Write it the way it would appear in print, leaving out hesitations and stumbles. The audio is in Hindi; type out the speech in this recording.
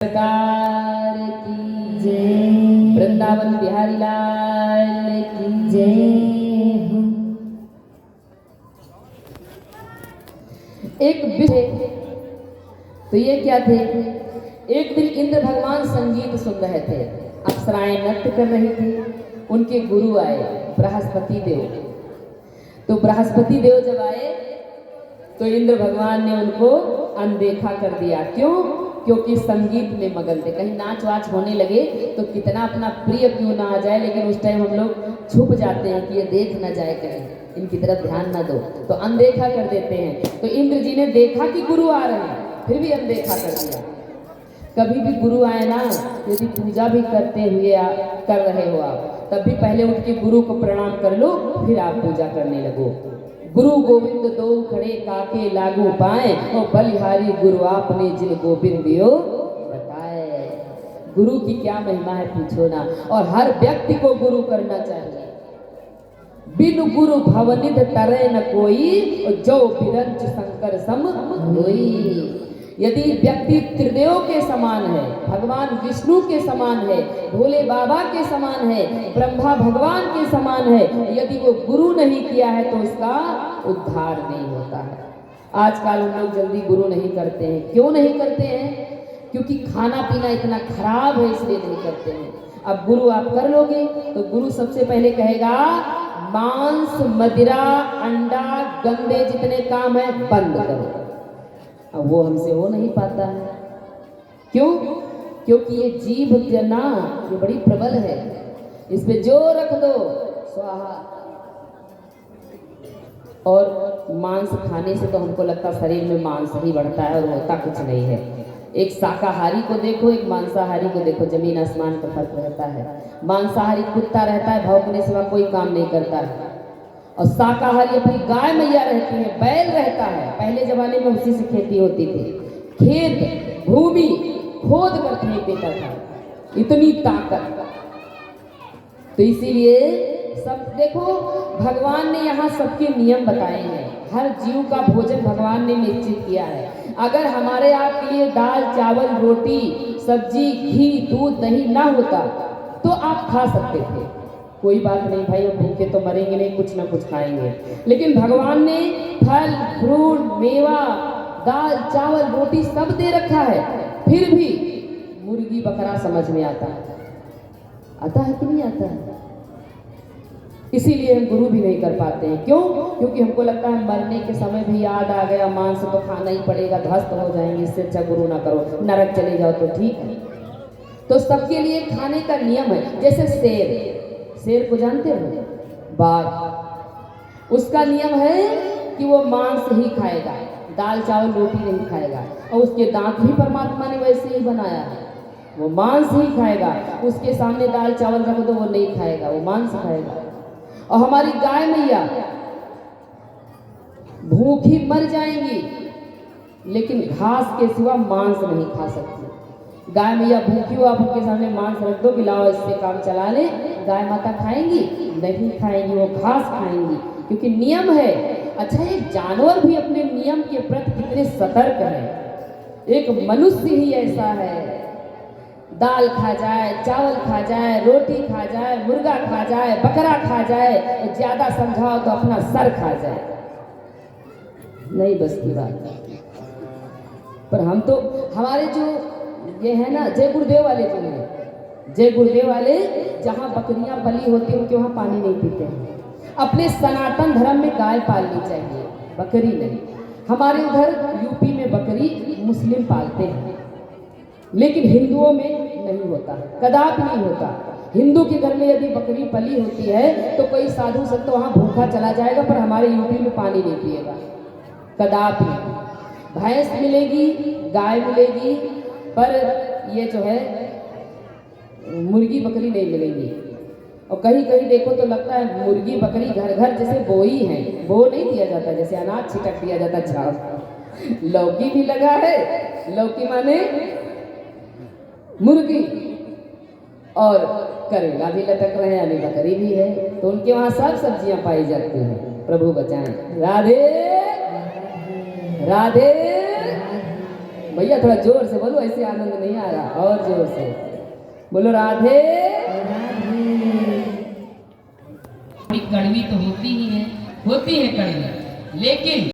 सरकार की जय। वृंदावन बिहारी लाल की जय। एक तो ये क्या थे, एक दिन इंद्र भगवान संगीत सुन रहे थे, अप्सराएं नृत्य कर रही थी। उनके गुरु आए बृहस्पति देव। तो बृहस्पति देव जब आए तो इंद्र भगवान ने उनको अनदेखा कर दिया। क्यों? क्योंकि संगीत में मगन थे। कहीं नाच वाच होने लगे तो कितना अपना प्रिय क्यों ना आ जाए, लेकिन उस टाइम हम लोग छुप जाते हैं कि ये देख ना जाए, कहीं इनकी तरफ ध्यान ना दो, तो अनदेखा कर देते हैं। तो इंद्र जी ने देखा कि गुरु आ रहे हैं, फिर भी अनदेखा कर दिया। कभी भी गुरु आए ना, यदि पूजा भी करते हुए कर रहे हो आप, तब भी पहले उठ के गुरु को प्रणाम कर लो, फिर आप पूजा करने लगो। गुरु गोविंद दो खड़े काके लागू पाए, और बलिहारी गुरु आपने जिन गोविंद दियो बताए। गुरु की क्या महिमा है पूछो ना, और हर व्यक्ति को गुरु करना चाहिए। बिन गुरु भवनिध तरे न कोई, और जो बिरंच शंकर सम होई। यदि व्यक्ति त्रिदेव के समान है, भगवान विष्णु के समान है, भोले बाबा के समान है, ब्रह्मा भगवान के समान है, यदि वो गुरु नहीं किया है तो उसका उद्धार नहीं होता है। आजकल हम लोग जल्दी गुरु नहीं करते हैं। क्यों नहीं करते हैं? क्योंकि खाना पीना इतना खराब है, इसलिए नहीं करते हैं। अब गुरु आप कर लोगे तो गुरु सबसे पहले कहेगा मांस, मदिरा, अंडा, गंदे जितने काम है बंद करो। अब वो हमसे हो नहीं पाता है। क्यों? क्योंकि ये जीभ जना ये बड़ी प्रबल है, इस पे जोर रख दो स्वाहा। और मांस खाने से तो हमको लगता शरीर में मांस ही बढ़ता है, और होता कुछ नहीं है। एक शाकाहारी को देखो, एक मांसाहारी को देखो, जमीन आसमान का फर्क रहता है। मांसाहारी कुत्ता रहता है, भौंकने सिवा कोई काम नहीं करता है, और शाकाहारी अपनी गाय मैया रहती है, बैल रहता है। पहले जमाने में उसी से खेती होती थी। खेत भूमि खोद कर फेंक देता था, इतनी ताकत। तो इसीलिए सब देखो, भगवान ने यहाँ सबके नियम बताए हैं। हर जीव का भोजन भगवान ने निश्चित किया है। अगर हमारे आपके लिए दाल चावल रोटी सब्जी घी दूध दही ना होता तो आप खा सकते थे, कोई बात नहीं भाई, हम भूखे तो मरेंगे नहीं, कुछ ना कुछ खाएंगे। लेकिन भगवान ने फल फ्रूट मेवा दाल चावल रोटी सब दे रखा है, फिर भी मुर्गी बकरा समझ में आता है कि नहीं आता है? इसीलिए हम गुरु भी नहीं कर पाते हैं। क्यों? क्योंकि हमको लगता है मरने के समय भी याद आ गया, मांस तो खाना ही पड़ेगा, ध्वस्त हो जाएंगे, इससे अच्छा गुरु ना करो, नरक चले जाओ तो ठीक है। तो सबके लिए खाने का नियम है। जैसे शेर को जानते हो, बाघ, उसका नियम है कि वो मांस ही खाएगा, दाल चावल रोटी नहीं खाएगा, और उसके दांत भी परमात्मा ने वैसे ही बनाया है, वो मांस ही खाएगा। उसके सामने दाल चावल रखो तो वो नहीं खाएगा, वो मांस खाएगा। और हमारी गाय मैया भूखी मर जाएंगी, लेकिन घास के सिवा मांस नहीं खा सकती। गाय मैया भूखी हो, आप उनके सामने मांस रख दो कि लाओ इससे काम चला ले, गाय माता खाएंगी? नहीं खाएंगी, वो घास खाएंगी, क्योंकि नियम है। अच्छा, एक जानवर भी अपने नियम के प्रति कितने सतर्क है। एक मनुष्य ही ऐसा है, दाल खा जाए, चावल खा जाए, रोटी खा जाए, मुर्गा खा जाए, बकरा खा जाए, और ज्यादा समझाओ तो अपना सर खा जाए, नहीं बस की बात। पर हम तो, हमारे जो ये है ना जय गुरुदेव वाले, जो है जय गुरुदेव वाले, जहाँ बकरियां बली होती हैं उनके वहाँ पानी नहीं पीते हैं। अपने सनातन धर्म में गाय पालनी चाहिए, बकरी नहीं। हमारे उधर यूपी में बकरी मुस्लिम पालते हैं, लेकिन हिंदुओं में नहीं होता, कदापि नहीं होता। हिंदू के घर में यदि बकरी पली होती है तो कोई साधु संत वहाँ भूखा चला जाएगा, पर हमारे यूपी में पानी नहीं पिएगा, कदापि। भैंस मिलेगी, गाय मिलेगी, पर ये जो है मुर्गी बकरी नहीं मिलेगी। और कहीं कहीं देखो तो लगता है मुर्गी बकरी घर घर जैसे बोई है, बो नहीं दिया जाता, जैसे अनाज छिटक दिया जाता झाड़। लौकी भी लगा है, लौकी माने मुर्गी, और करेला भी लटक रहे हैं, यानी बकरी भी है। तो उनके वहाँ सब सब्जियां पाई जाती हैं। प्रभु बचाएं। राधे राधे भैया थोड़ा जोर से बोलो, ऐसे आनंद नहीं आ रहा, और जोर से बोलो राधे राधे। कड़वी तो होती ही है, होती है कड़वी, लेकिन